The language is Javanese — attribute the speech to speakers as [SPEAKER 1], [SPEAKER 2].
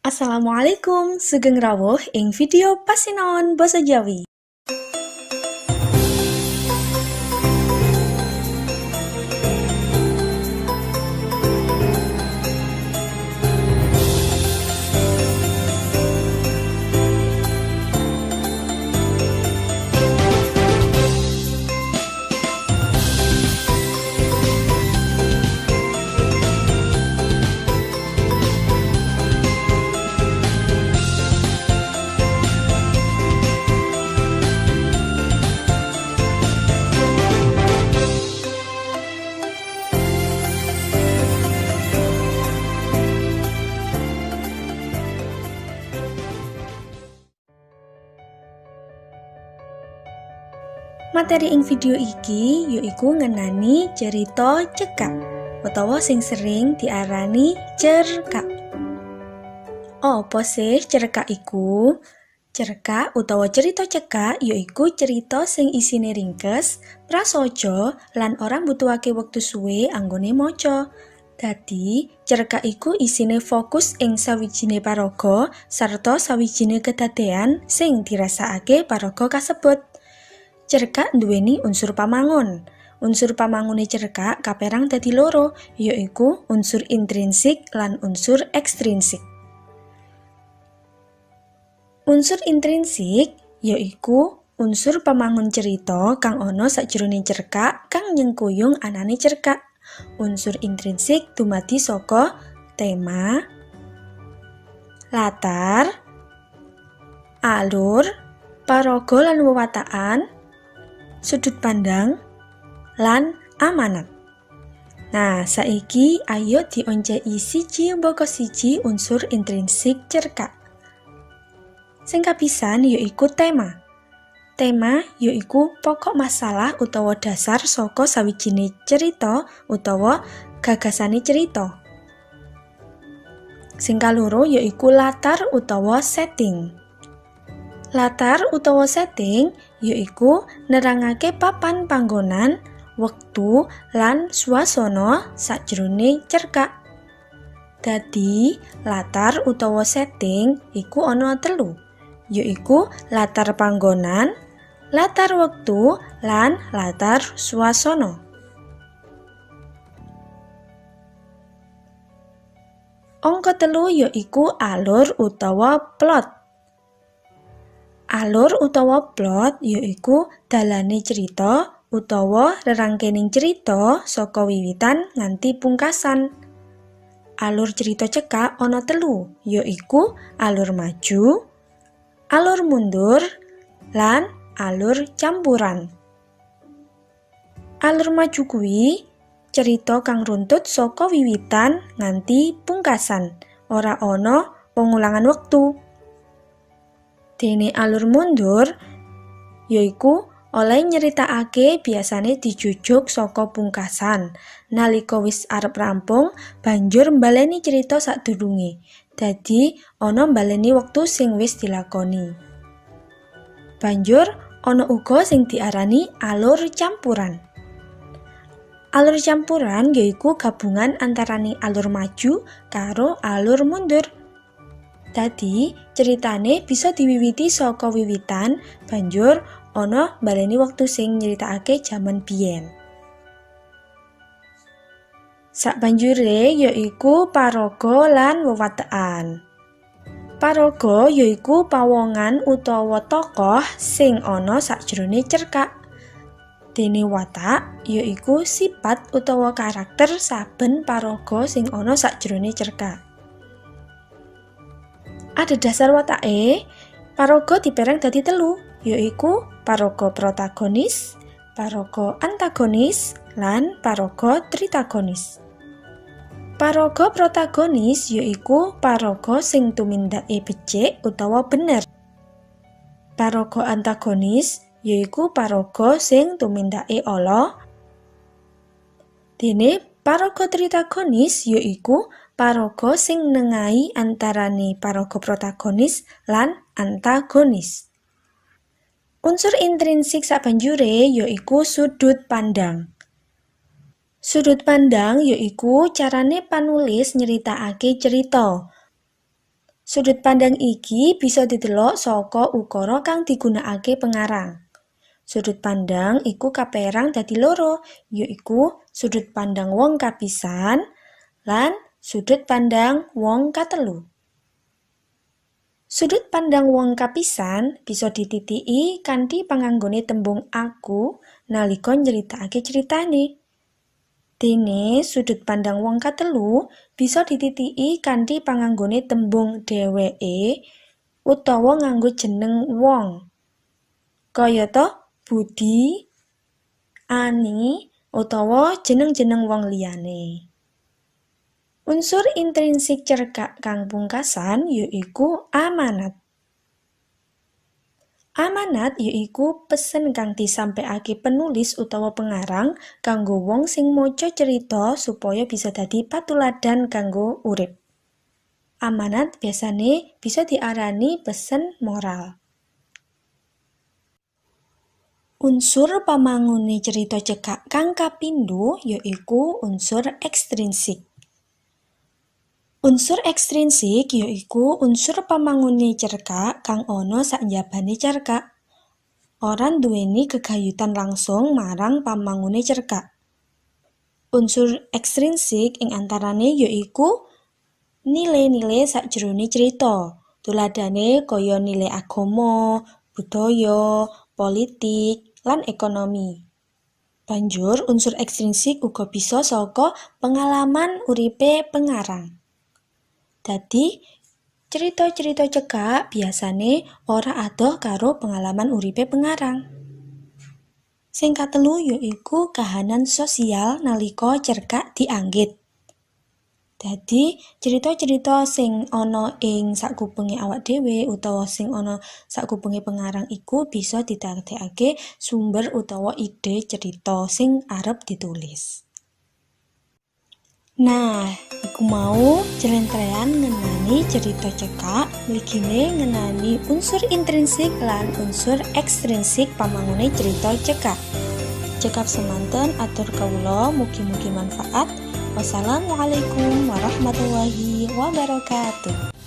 [SPEAKER 1] Assalamualaikum, sugeng rawuh ing video pasinaon basa Jawi. Materi ing video iki yaiku ngenani cerita cekak utawa sing sering diarani cerkak. Apa sih cerkak iku? Cerkak utawa cerita cekak yaiku cerita sing isine ringkes, prasaja lan ora mbutuhake wektu suwe anggone maca. Dadi, cerkak iku isine fokus ing sawijine paraga sarta sawijine kedadean sing dirasakake paraga kasebut. Cerkak nduweni unsur pamangun. Unsur pamangune cerkak kaperang dadi loro, yaiku unsur intrinsik lan unsur ekstrinsik. Unsur intrinsik yaiku unsur pamangun cerita kang ana sajroning cerkak kang nyengkuyung anane cerkak. Unsur intrinsik dumadi saka tema, latar, alur, paraga lan wewataan, sudut pandang, lan amanat. Nah, saiki ayo dionceki siji mbaka siji unsur intrinsik cerkak. Sing kapisan yaiku tema. Tema yaiku pokok masalah utawa dasar saka sawijine cerita utawa gagasane cerita. Sing kaloro yaiku latar utawa setting. Latar utawa setting yaiku nerangake papan panggonan, wektu, lan swasana sajroning cerkak. Dadi, latar utawa setting iku ana telu, yaiku latar panggonan, latar wektu, lan latar swasana. Angka telu yaiku alur utawa plot. Alur utawa plot yaiku dalane cerita utawa rerangkening cerita saka wiwitan nganti pungkasan. Alur cerita cekak ana telu, yaiku alur maju, alur mundur, lan alur campuran. Alur maju kuwi cerita kang runtut saka wiwitan nganti pungkasan, ora ana pengulangan wektu. Dene alur mundur yaiku oleh nyeritakake biasane dijujuk saka pungkasan. Nalika wis arep rampung, banjur mbaleni cerita sadurunge. Dadi ana mbaleni wektu sing wis dilakoni. Banjur ana uga sing diarani alur campuran. Alur campuran yaiku gabungan antarane alur maju karo alur mundur. Dadi, ceritane bisa diwiwiti saka wiwitan, banjur ana mbaleni wektu sing nyeritakake jaman biyen. Sabanjure yaiku paraga lan wewatekan. Paraga yaiku pawongan utawa tokoh sing ana sajrone cerkak. Dene watak yaiku sifat utawa karakter saben paraga sing ana sajrone cerkak. Ada dasar watake, paraga diperang dadi telu, yaiku paraga protagonis, paraga antagonis, lan paraga tritagonis. Paraga protagonis yaiku paraga sing tumindake becik utawa bener. Paraga antagonis yaiku paraga sing tumindake ala. Dene paraga tritagonis yaiku paraga sing nengahi antarane paraga protagonis lan antagonis. Unsur intrinsik sabanjure yaiku sudut pandang. Sudut pandang yaiku carane panulis nyeritakake cerita. Sudut pandang iki bisa didelok saka ukara kang digunakake pengarang. Sudut pandang iku kaperang dadi loro, yaiku sudut pandang wong kapisan lan sudut pandang wong katelu. Sudut pandang wong kapisan bisa dititiki kanthi panganggone tembung aku nalika nyeritakake ceritane. Dene sudut pandang wong katelu bisa dititiki kanthi panganggone tembung dheweke utawa nganggo jeneng wong. Kayata Budi, Ani, utawa jeneng-jeneng wong liyane. Unsur intrinsik cerkak kang pungkasan yaiku amanat. Amanat yaiku pesen kang disampaiake penulis utawa pengarang kanggo wong sing maca cerita supaya bisa dadi patuladan kanggo urip. Amanat biasane bisa diarani pesen moral. Unsur pamangune cerita cekak kang kapindho yaiku unsur ekstrinsik. Unsur ekstrinsik yaiku unsur pamangune cerkak kang ana saknjabane cerkak. Ora nduweni gegayutan langsung marang pamangune cerkak. Unsur ekstrinsik ing antarane yaiku nilai-nilai sakjroning cerita. Tuladhane kaya nilai agama, budaya, politik, lan ekonomi. Banjur unsur ekstrinsik uga bisa saka pengalaman uripe pengarang. Dadi, cerita-cerita cekak biasane ora adoh karo pengalaman uripe pengarang. Sing katelu yaiku kahanan sosial nalika cerkak dianggit. Dadi, cerita-cerita sing ana ing sakupenge awak dhewe utawa sing ana sakupenge pengarang iku bisa didadekake sumber utawa ide cerita sing arep ditulis. Nah, iku mau jelentrehan ngenani cerita cekak, mligine ngenani unsur intrinsik lan unsur ekstrinsik pamangune cerita cekak. Cekap semanten atur kawula mugi-mugi manfaat. Wassalamualaikum warahmatullahi wabarakatuh.